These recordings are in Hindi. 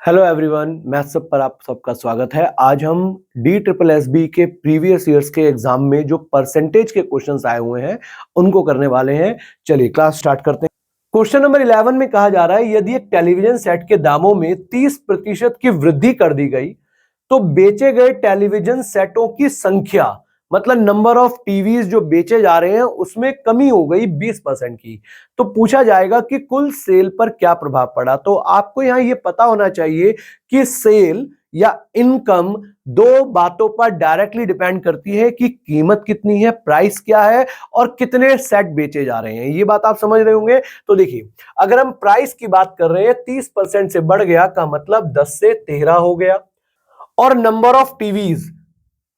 हेलो एवरीवन, मैथ्स सब पर आप सबका स्वागत है। आज हम DSSB के प्रीवियस ईयर्स के एग्जाम में जो परसेंटेज के क्वेश्चंस आए हुए हैं उनको करने वाले हैं। चलिए क्लास स्टार्ट करते हैं। क्वेश्चन नंबर 11 में कहा जा रहा है यदि एक टेलीविजन सेट के दामों में 30% की वृद्धि कर दी गई तो बेचे गए टेलीविजन सेटों की संख्या, मतलब नंबर ऑफ टीवीज जो बेचे जा रहे हैं उसमें कमी हो गई 20% की, तो पूछा जाएगा कि कुल सेल पर क्या प्रभाव पड़ा। तो आपको यहां यह पता होना चाहिए कि सेल या इनकम दो बातों पर डायरेक्टली डिपेंड करती है कि कीमत कितनी है, प्राइस क्या है और कितने सेट बेचे जा रहे हैं। ये बात आप समझ रहे होंगे। तो देखिए, अगर हम प्राइस की बात कर रहे हैं 30% से बढ़ गया का मतलब 10 से 13 हो गया, और नंबर ऑफ टीवीज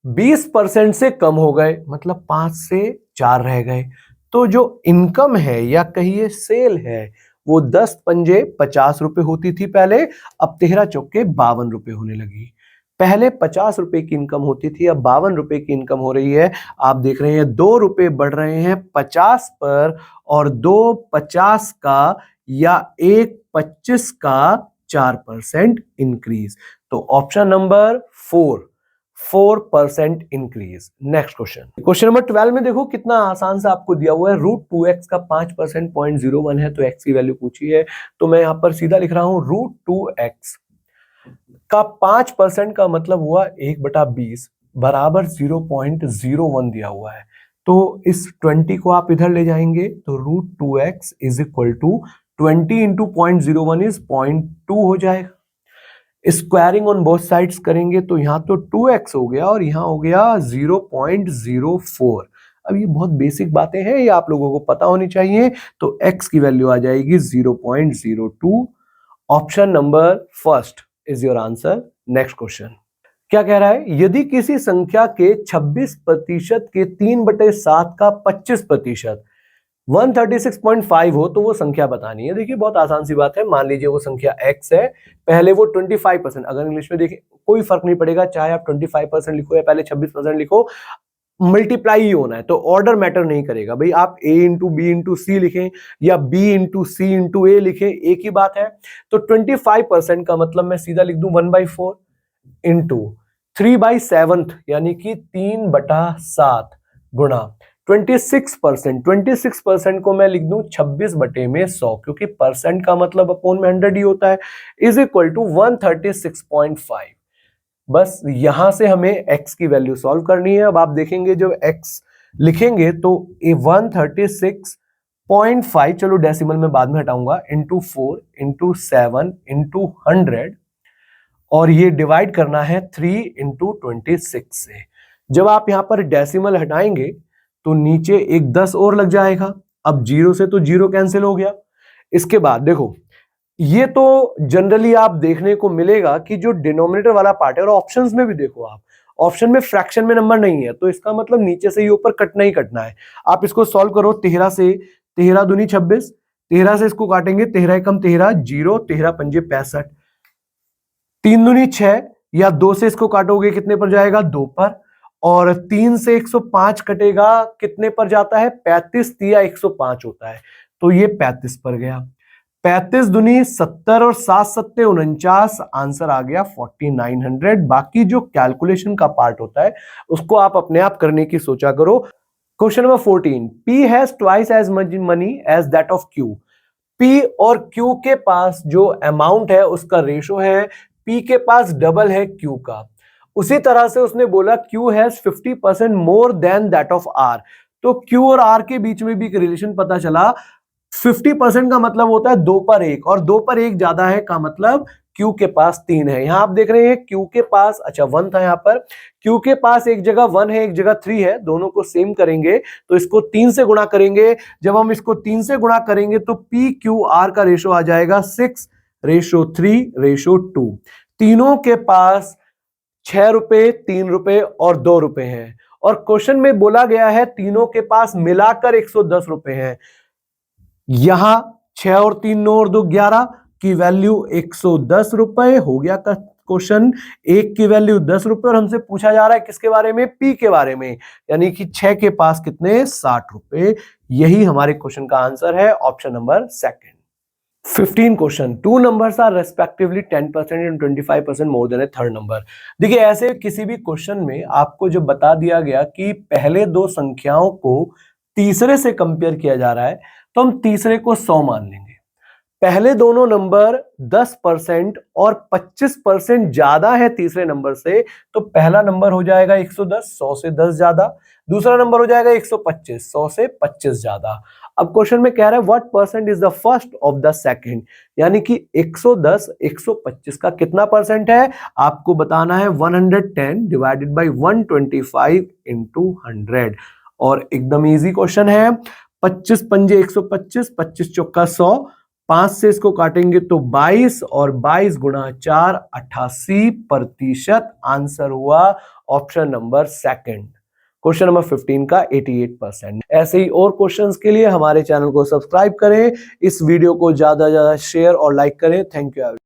20% से कम हो गए मतलब 5 से 4 रह गए। तो जो इनकम है या कहिए सेल है वो 10 पंजे 50 रुपए होती थी पहले, अब 13 चौके 52 रुपए होने लगी। पहले 50 रुपए की इनकम होती थी, अब 52 रुपए की इनकम हो रही है। आप देख रहे हैं 2 रुपए बढ़ रहे हैं 50 पर, और 2 50 का या 1 25 का 4% इंक्रीज। तो option number 4% increase. Next question number 12 में देखो कितना आसान सा आपको दिया हुआ है। √2x का 5% 0.01 है, तो x की वैल्यू पूछी है। तो मैं यहां पर सीधा लिख रहा हूं √2x का 5% का मतलब हुआ 1/20 बराबर 0.01 दिया हुआ है। तो इस 20 को आप इधर ले जाएंगे तो √2x is equal to 20 into 0.01 is 0.2 हो जाएगा। स्क्वायरिंग ऑन बोथ साइड्स करेंगे तो यहां तो 2x हो गया और यहां हो गया 0.04। अब ये बहुत बेसिक बातें हैं, ये आप लोगों को पता होनी चाहिए। तो x की वैल्यू आ जाएगी 0.02। Option number first is your answer. Next question क्या कह रहा है, यदि किसी संख्या के 26% के 3/7 का 25% 136.5 हो तो वो संख्या बतानी है। देखिए बहुत आसान सी बात है। मान लीजिए वो संख्या x है, पहले वो 25%, अगर इंग्लिश में देखिए कोई फर्क नहीं पड़ेगा, चाहे आप 25% लिखो या पहले 26% लिखो, मल्टीप्लाई ही होना है। तो ऑर्डर मैटर नहीं करेगा भाई, आप a इंटू बी इंटू सी लिखें या b इंटू सी इंटू ए लिखें, एक ही बात है। तो 25% का मतलब मैं सीधा लिख दूं 1/4 इंटू 3/7 यानी कि 3/7 गुणा 26% को मैं लिख दूं 26/100, क्योंकि परसेंट का मतलब अपॉन में 100 ही होता है, इज इक्वल टू 136.5। बस यहां से हमें x की वैल्यू सॉल्व करनी है। अब आप देखेंगे जब x लिखेंगे तो 136.5, चलो डेसिमल में बाद में हटाऊंगा, इंटू 4 इंटू 7 इंटू 100, और ये डिवाइड करना है 3 इंटू 26 से। जब आप यहां पर डेसिमल हटाएंगे तो नीचे एक 10 और लग जाएगा। अब 0 से तो 0 कैंसिल हो गया। इसके बाद देखो, ये तो जनरली आप देखने को मिलेगा कि जो डिनोमिनेटर वाला पार्ट है, और ऑप्शंस में भी देखो आप, ऑप्शन में फ्रैक्शन में नंबर नहीं है, तो इसका मतलब नीचे से ही ऊपर कटना ही कटना है। आप इसको सॉल्व करो, 13 से 13 दूनी 26, 13 से इसको काटेंगे 13 एकम 13, 0, 13 पंजे 65, 3 दूनी 6, या 2 से इसको काटोगे कितने पर जाएगा, 2 पर, और 3 से 105 कटेगा कितने पर जाता है, 35, या 105 होता है, तो ये 35 पर गया। 35 दूनी 70 और 7 सत्ते 49, आंसर आ गया 4900। बाकी जो कैलकुलेशन का पार्ट होता है उसको आप अपने आप करने की सोचा करो। Question number 14, P has twice as much money as that of Q। P और Q के पास जो अमाउंट है उसका रेशो है, P के पास डबल है Q का। उसी तरह से उसने बोला Q has 50% more than that of R। तो Q और R के बीच में भी एक रिलेशन पता चला। 50% का मतलब होता है 2 पर 1, और 2 पर 1 ज्यादा है का मतलब Q के पास 3 है। यहां आप देख रहे हैं Q के पास, अच्छा 1 था यहां पर, Q के पास एक जगह 1 है एक जगह 3 है, दोनों को सेम करेंगे तो इसको 3 से गुणा करेंगे। जब हम इसको 3 से गुणा करेंगे तो PQR का रेशो आ जाएगा 6:3:2। तीनों के पास 6 रुपए, 3 रुपए और 2 रुपए हैं, और क्वेश्चन में बोला गया है तीनों के पास मिलाकर 110 रुपए हैं। यहां 6 और 3 9 और 2 11 की वैल्यू 110 रुपए हो गया का क्वेश्चन। एक की वैल्यू 10 रुपए, और हमसे पूछा जा रहा है किसके बारे में, P के बारे में, यानी कि 6 के पास कितने, 60 रुपए। यही हमारे क्वेश्चन का आंसर है, option number second. 15 question, two numbers are respectively 10% and 25% more than a third number. देखिए ऐसे किसी भी क्वेश्चन में आपको जो बता दिया गया कि पहले दो संख्याओं को तीसरे से कंपेयर किया जा रहा है, तो हम तीसरे को 100 मान लेंगे। पहले दोनों नंबर 10% और 25% ज्यादा है तीसरे नंबर से, तो पहला नंबर हो जाएगा 110, 100 से 10 ज्यादा। दूसरा नंबर हो जाएगा 125, 100 से 25 ज्यादा। अब क्वेश्चन में कह रहा है what percent is the first of the second, यानी कि 110 125 का कितना परसेंट है, आपको बताना है 110 डिवाइडेड बाई 125 इंटू 100। और एकदम इजी क्वेश्चन है। 25 पंजे 125, 25 चौका 100, 5 से इसको काटेंगे तो 22 और 22 गुणा 4 88%। आंसर हुआ option number second, question number 15 का 88%। ऐसे ही और क्वेश्चंस के लिए हमारे चैनल को सब्सक्राइब करें, इस वीडियो को ज्यादा से ज्यादा शेयर और लाइक करें। Thank you.